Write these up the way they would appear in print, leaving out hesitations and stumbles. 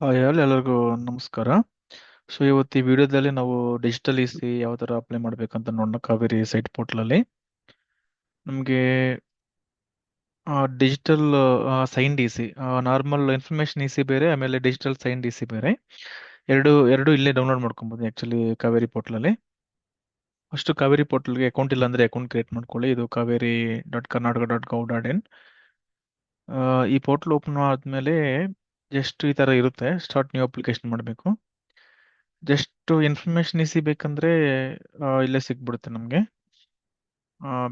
Hi ಎಲ್ಲರಿಗೂ ನಮಸ್ಕಾರ. ಇವತ್ತು ಈ ವಿಡಿಯೋದಲ್ಲಿ ನಾವು ಡಿಜಿಟಲ್ ಇಸಿ ಯಾವ ಥರ ಅಪ್ಲೈ ಮಾಡಬೇಕಂತ ನೋಡೋಣ. ಕಾವೇರಿ ಸೈಟ್ ಪೋರ್ಟಲಲ್ಲಿ ನಮಗೆ digital sign D C, normal information E C ಬೇರೆ, ಆಮೇಲೆ ಡಿಜಿಟಲ್ ಸೈನ್ ಡಿ ಸಿ ಬೇರೆ. ಎರಡು ಎರಡು ಇಲ್ಲೇ ಡೌನ್ಲೋಡ್ ಮಾಡ್ಕೊಬೋದು ಆ್ಯಕ್ಚುಲಿ ಕಾವೇರಿ ಪೋರ್ಟಲಲ್ಲಿ. ಫಸ್ಟ್ ಕಾವೇರಿ ಪೋರ್ಟಲ್ಗೆ ಅಕೌಂಟ್ ಇಲ್ಲ ಅಂದರೆ ಅಕೌಂಟ್ ಕ್ರಿಯೇಟ್ ಮಾಡ್ಕೊಳ್ಳಿ. ಇದು kaveri.karnataka.gov.in. ಈ ಪೋರ್ಟಲ್ ಓಪನ್ ಆದಮೇಲೆ ಜಸ್ಟ್ ಈ ಥರ ಇರುತ್ತೆ. ಸ್ಟಾರ್ಟ್ ನ್ಯೂ ಅಪ್ಲಿಕೇಶನ್ ಮಾಡಬೇಕು. ಜಸ್ಟ್ ಇನ್ಫಾರ್ಮೇಶನ್ ಇಸಿ ಬೇಕಂದ್ರೆ ಇಲ್ಲೇ ಸಿಕ್ಬಿಡುತ್ತೆ ನಮಗೆ.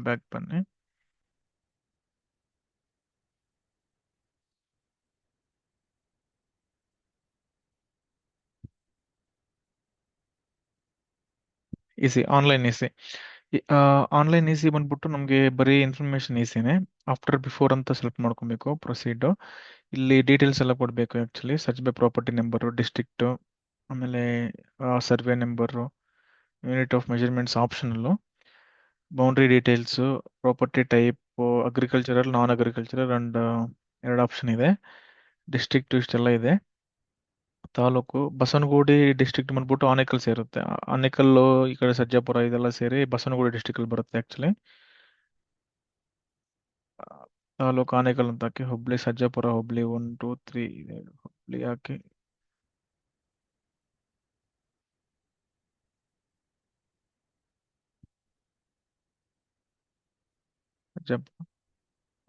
ಬ್ಯಾಕ್ ಬನ್ನಿ. EC online EC. Online EC ಬಂದ್ಬಿಟ್ಟು ನಮಗೆ ಬರೀ ಇನ್ಫಾರ್ಮೇಶನ್ ಇಸಿನೇ. ಆಫ್ಟರ್ ಬಿಫೋರ್ ಅಂತ ಸೆಲೆಕ್ಟ್ ಮಾಡ್ಕೊಬೇಕು. ಪ್ರೊಸೀಡು ಇಲ್ಲಿ ಡೀಟೇಲ್ಸ್ ಎಲ್ಲ ಕೊಡಬೇಕು actually. Search by property number, district, ಆಮೇಲೆ survey number, unit of measurements optional, boundary details, property type agricultural, non agricultural and ಎರಡು ಆಪ್ಷನ್ ಇದೆ. ಡಿಸ್ಟ್ರಿಕ್ಟು ಇಷ್ಟೆಲ್ಲ ಇದೆ. ತಾಲೂಕು ಬಸವನಗುಡಿ ಡಿಸ್ಟ್ರಿಕ್ಟ್ ಬಂದ್ಬಿಟ್ಟು ಆನೇಕಲ್ ಸೇರುತ್ತೆ. ಆನೇಕಲ್ಲು ಈ ಕಡೆ ಸರ್ಜಾಪುರ ಇದೆಲ್ಲ ಸೇರಿ ಬಸವನಗುಡಿ ಡಿಸ್ಟ್ರಿಕ್ಟ್ ಅಲ್ಲಿ ಬರುತ್ತೆ ಆಕ್ಚುಲಿ. ತಾಲೂಕು ಆನೇಕಲ್ ಅಂತ ಹಾಕಿ ಹುಬ್ಳಿ ಸರ್ಜಾಪುರ ಹುಬ್ಳಿ 1 2 3 ಹುಬ್ಳಿ ಹಾಕಿ ಸರ್ಜಾಪುರ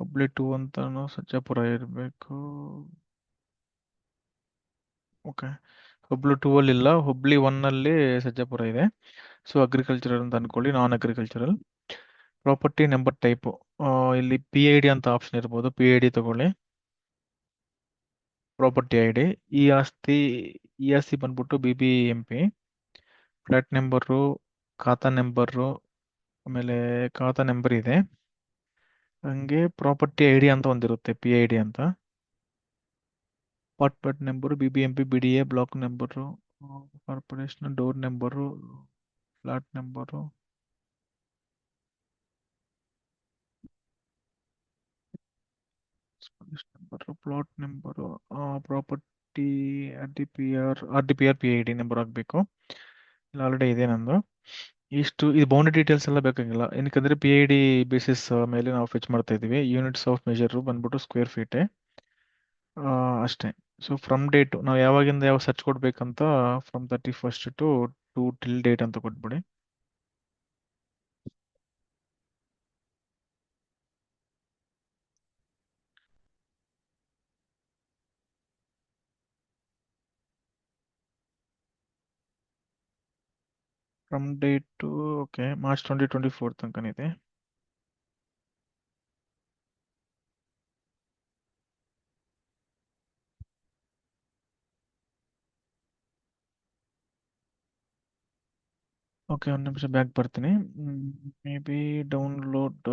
ಹುಬ್ಳಿ 2 ಅಂತಾನು ಸರ್ಜಾಪುರ ಇರಬೇಕು. ಓಕೆ, ಹುಬ್ಳಿ 2 ಅಲ್ಲಿ ಇಲ್ಲ, ಹುಬ್ಳಿ 1 ಅಲ್ಲಿ ಸರ್ಜಾಪುರ ಇದೆ. ಸೊ ಅಗ್ರಿಕಲ್ಚರಲ್ ಅಂತ ಅನ್ಕೊಳ್ಳಿ, non agricultural. Property number type ಇಲ್ಲಿ ಪಿ ಐ ಡಿ ಅಂತ ಆಪ್ಷನ್ ಇರ್ಬೋದು. ಪಿ ಐ ಡಿ ತಗೊಳ್ಳಿ. Property I D. ಈ ಆಸ್ತಿ ಬಂದ್ಬಿಟ್ಟು B B M P. Flat number, khata number, ಆಮೇಲೆ ಖಾತಾ ನಂಬರ್ ಇದೆ. ಹಂಗೆ ಪ್ರಾಪರ್ಟಿ ಐ ಡಿ ಅಂತ ಒಂದಿರುತ್ತೆ, ಪಿ ಐ ಡಿ ಅಂತ. Apartment number, B B M P, B D A, block number, corporation, door number, flat number, number, plot number, property R D P R P I D number ಹಾಕಬೇಕು. ಇಲ್ಲ already ಇದೆ ನಂದು. ಇದು boundary details ಎಲ್ಲ ಬೇಕಾಗಿಲ್ಲ, ಏನಕ್ಕಂದ್ರೆ P I D basis ಮೇಲೆ ನಾವು fetch ಮಾಡ್ತಾ ಇದೀವಿ. ಯೂನಿಟ್ಸ್ ಆಫ್ ಮೆಜರ್ ಬಂದ್ಬಿಟ್ಟು ಸ್ಕ್ವೇರ್ ಫೀಟೇ, ಅಷ್ಟೇ. ಸೊ ಫ್ರಮ್ ಡೇಟ್ ನಾವು ಯಾವಾಗಿಂದ ಯಾವ ಸರ್ಚ್ ಕೊಡ್ಬೇಕಂತ, from 31st to till date ಅಂತ ಕೊಟ್ಬಿಡಿ. ಫ್ರಮ್ ಡೇಟ್ ಓಕೆ, ಮಾರ್ಚ್ 2024 ತನಕನಿದೆ. ಓಕೆ, ಒಂದು ನಿಮಿಷ ಬ್ಯಾಕ್ ಬರ್ತೀನಿ. May be download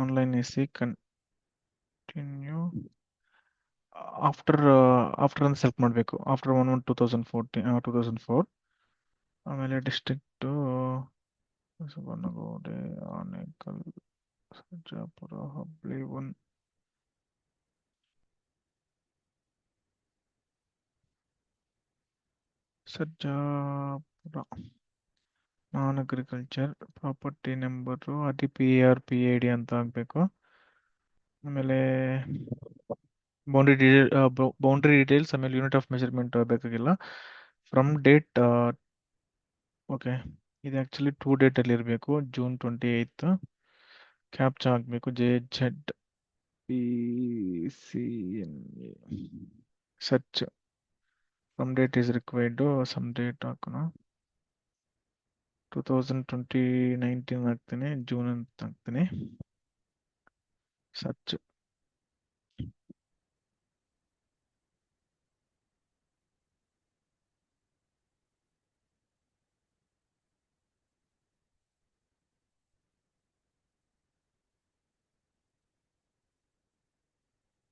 online EC continue after ಅಂತ ಸೆಲೆಕ್ಟ್ ಮಾಡಬೇಕು. ಆಫ್ಟರ್ 1/1/2014 ಆಮೇಲೆ district Basavanagudi, Anekal, Sarjapura, hobli 1. Sarjapura non agriculture. Property number R T P R P I D ಅಂತ ಹಾಕಬೇಕು. ಆಮೇಲೆ ಬೌಂಡ್ರಿ ಡೀಟೇಲ್ಸ್, ಆಮೇಲೆ ಯೂನಿಟ್ ಆಫ್ ಮೆಜರ್ಮೆಂಟ್ ಬೇಕಾಗಿಲ್ಲ. ಫ್ರಮ್ ಡೇಟ್ ಓಕೆ, ಇದು ಆ್ಯಕ್ಚುಲಿ ಡೇಟಲ್ಲಿ ಇರಬೇಕು. ಜೂನ್ 28. ಕ್ಯಾಪ್ಚಾ ಹಾಕಬೇಕು, JZPCNA. Search from date is required. Some date ಹಾಕೋಣ, 2019 ಹಾಕ್ತೀನಿ, ಜೂನ್ ಅಂತ ಹಾಕ್ತೀನಿ. ಸರ್ಚ್.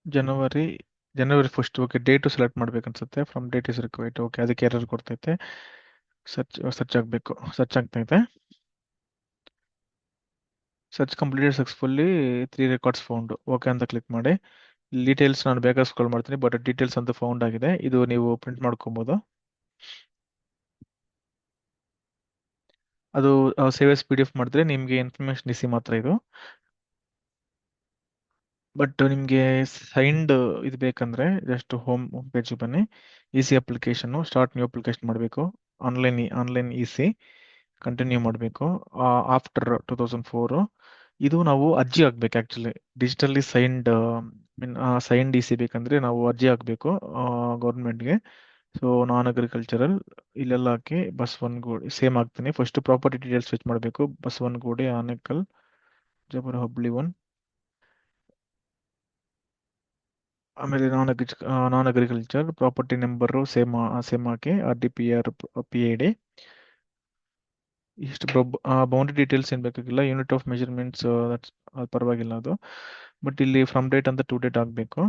ಜನವರಿ 1. ಓಕೆ, ಡೇಟು ಸೆಲೆಕ್ಟ್ ಮಾಡ್ಬೇಕನ್ಸುತ್ತೆ. From date is required. Okay, ಅದಕ್ಕೆ ಎರರ್ ಕೊಡ್ತೈತೆ. ಸರ್ಚ್ ಆಗಬೇಕು. ಸರ್ಚ್ ಆಗ್ತೈತೆ. Search completed successfully, 3 records found. Okay ಅಂತ ಕ್ಲಿಕ್ ಮಾಡಿ. ಡೀಟೇಲ್ಸ್ ನಾನು ಬೇಕಾದ್ರೆ ಸ್ಕ್ರೋಲ್ ಮಾಡ್ತೀನಿ, ಬಟ್ ಡೀಟೇಲ್ಸ್ ಅಂತ ಫೌಂಡ್ ಆಗಿದೆ. ಇದು ನೀವು ಪ್ರಿಂಟ್ ಮಾಡ್ಕೊಬೋದು. ಅದು ಸೇವ್ ಎಸ್ PDF ಮಾಡಿದ್ರೆ ನಿಮಗೆ ಇನ್ಫಾರ್ಮೇಶನ್ ಇಸಿ ಮಾತ್ರ ಇದು. ಬಟ್ ನಿಮಗೆ ಸೈನ್ಡ್ ಇದು ಬೇಕಂದ್ರೆ ಜಸ್ಟ್ ಹೋಮ್ ಪೇಜ್ ಬನ್ನಿ. EC application start new application ಮಾಡಬೇಕು. ಆನ್ಲೈನ್ ಇಸಿ ಕಂಟಿನ್ಯೂ ಮಾಡಬೇಕು. ಆಫ್ಟರ್ 2004 ಇದು ನಾವು ಅರ್ಜಿ ಹಾಕ್ಬೇಕು ಆ್ಯಕ್ಚುಲಿ. Digitally signed mean signed EC ಬೇಕಂದ್ರೆ ನಾವು ಅರ್ಜಿ ಹಾಕಬೇಕು ಗೌರ್ಮೆಂಟ್ಗೆ. ಸೊ ನಾನ್ ಅಗ್ರಿಕಲ್ಚರಲ್ ಇಲ್ಲೆಲ್ಲ ಹಾಕಿ ಬಸವನಗುಡಿ ಸೇಮ್ ಹಾಕ್ತೀನಿ. ಫಸ್ಟ್ ಪ್ರಾಪರ್ಟಿ ಡೀಟೇಲ್ಸ್ ಫೆಚ್ ಮಾಡಬೇಕು. ಬಸವನಗುಡಿ, ಆನೇಕಲ್, ಜಬರ ಹುಬ್ಳಿ 1. ಆಮೇಲೆ non agriculture property number same ಹಾಕಿ RDPR PID. ಇಷ್ಟು ಬೌಂಡ್ರಿ ಡೀಟೇಲ್ಸ್ ಏನು ಬೇಕಾಗಿಲ್ಲ. ಯೂನಿಟ್ ಆಫ್ ಮೆಜರ್ಮೆಂಟ್ಸ್ ಅದು ಪರವಾಗಿಲ್ಲ ಅದು. ಬಟ್ ಇಲ್ಲಿ ಫ್ರಮ್ ಡೇಟ್ ಅಂತ ಟು ಡೇಟ್ ಆಗಬೇಕು.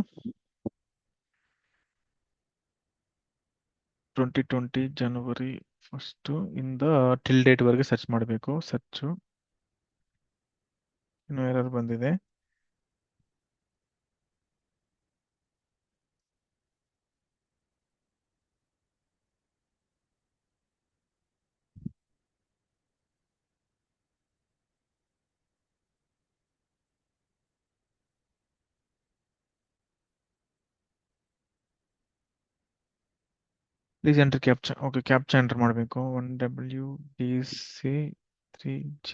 2020 ಜನವರಿ 1 ಇಂದ ಟಿಲ್ ಡೇಟ್ ವರೆಗೆ ಸರ್ಚ್ ಮಾಡಬೇಕು. ಸರ್ಚು ಇನ್ನೂ ಎರರ್ ಬಂದಿದೆ. Please enter captcha. Okay, captcha enter ಮಾಡಬೇಕು. 1WDC3G.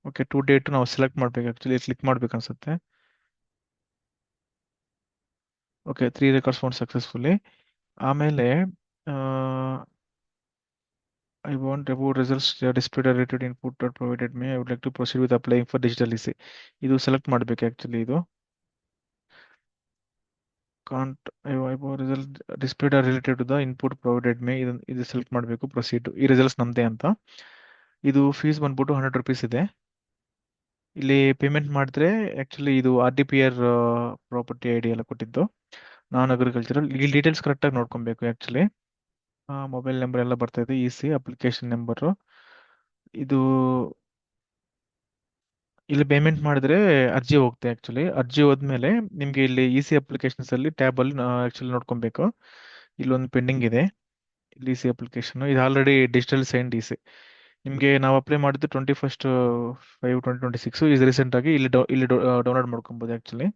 ಓಕೆ, ಟು ಡೇಟ್ ನಾವು ಸೆಲೆಕ್ಟ್ ಮಾಡಬೇಕು. ಆ್ಯಕ್ಚುಲಿ ಕ್ಲಿಕ್ ಮಾಡ್ಬೇಕು ಅನ್ಸುತ್ತೆ. Okay, 3 records found successfully. ಆಮೇಲೆ I want about results displayed related input or provided me. I would like to proceed with applying for digital EC. ಇದು select ಮಾಡಬೇಕು actually. ಇದು can't about result displayed are related to the input provided me. ಇದು select ಮಾಡಬೇಕು. Proceed. ಈ results ನಮ್ಮದೇ ಅಂತ. ಇದು fees ಬಂದ್ಬಿಟ್ಟು 100 rupees ಇದೆ. ಇಲ್ಲಿ ಪೇಮೆಂಟ್ ಮಾಡಿದ್ರೆ ಆ್ಯಕ್ಚುಲಿ ಇದು RDPR ಪ್ರಾಪರ್ಟಿ ID ಎಲ್ಲ ಕೊಟ್ಟಿದ್ದು. ನಾನ್ ಅಗ್ರಿಕಲ್ಚರಲ್ ಇಲ್ಲಿ ಡೀಟೇಲ್ಸ್ ಕರೆಕ್ಟಾಗಿ ನೋಡ್ಕೊಬೇಕು ಆ್ಯಕ್ಚುಲಿ. ಮೊಬೈಲ್ ನಂಬರ್ ಎಲ್ಲ ಬರ್ತಾ ಇದೆ. ಇಸಿ ಅಪ್ಲಿಕೇಶನ್ ನಂಬರು ಇದು. ಇಲ್ಲಿ ಪೇಮೆಂಟ್ ಮಾಡಿದ್ರೆ ಅರ್ಜಿ ಹೋಗುತ್ತೆ ಆ್ಯಕ್ಚುಲಿ. ಅರ್ಜಿ ಹೋದ್ಮೇಲೆ ನಿಮಗೆ ಇಲ್ಲಿ ಇಸಿ ಅಪ್ಲಿಕೇಶನ್ಸ್ ಅಲ್ಲಿ ಟ್ಯಾಬ್ ಅಲ್ಲಿ ಆ್ಯಕ್ಚುಲಿ ನೋಡ್ಕೊಬೇಕು. ಇಲ್ಲೊಂದು ಪೆಂಡಿಂಗ್ ಇದೆ. ಇಲ್ಲಿ ಇಸಿ ಅಪ್ಲಿಕೇಶನ್ ಇದು ಆಲ್ರೆಡಿ ಡಿಜಿಟಲ್ ಸೈನ್ಡ್ ಇಸಿ. ನಿಮಗೆ ನಾವು ಅಪ್ಲೈ ಮಾಡಿದ್ದು 21/5/2026. ಇದು ರೀಸೆಂಟ್ ಆಗಿ ಇಲ್ಲಿ ಡೌನ್ಲೋಡ್ ಮಾಡ್ಕೊಬೋದು ಆ್ಯಕ್ಚುಲಿ.